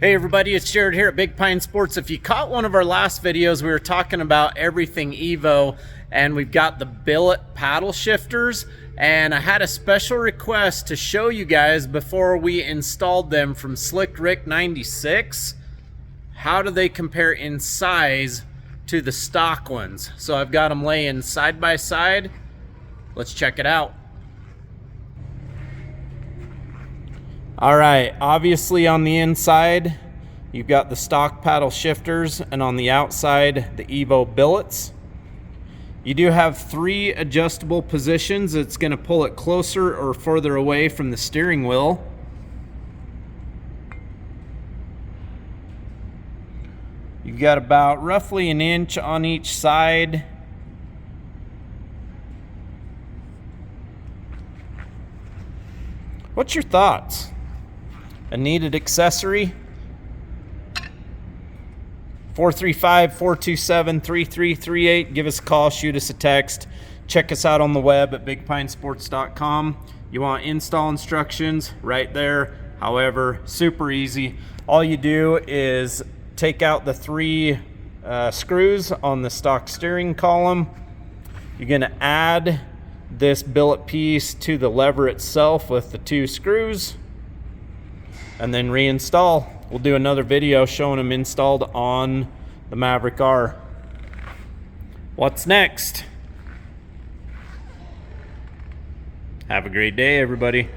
Hey everybody, it's Jared here at Big Pine Sports. If you caught one of our last videos, we were talking about everything EVO, and we've got the billet paddle shifters, and I had a special request to show you guys before we installed them from Slick Rick 96. How do they compare in size to the stock ones? So I've got them laying side by side. Let's check it out. All right, obviously on the inside, you've got the stock paddle shifters, and on the outside, the EVO billets. You do have 3 adjustable positions. It's gonna pull it closer or further away from the steering wheel. You've got about roughly an inch on each side. What's your thoughts? A needed accessory? 435-427-3338. Give us a call, shoot us a text. Check us out on the web at bigpinesports.com. You want install instructions right there. However, super easy. All you do is take out the 3 screws on the stock steering column. You're going to add this billet piece to the lever itself with the 2 screws, and then reinstall. We'll do another video showing them installed on the Maverick R. What's next? Have a great day, everybody.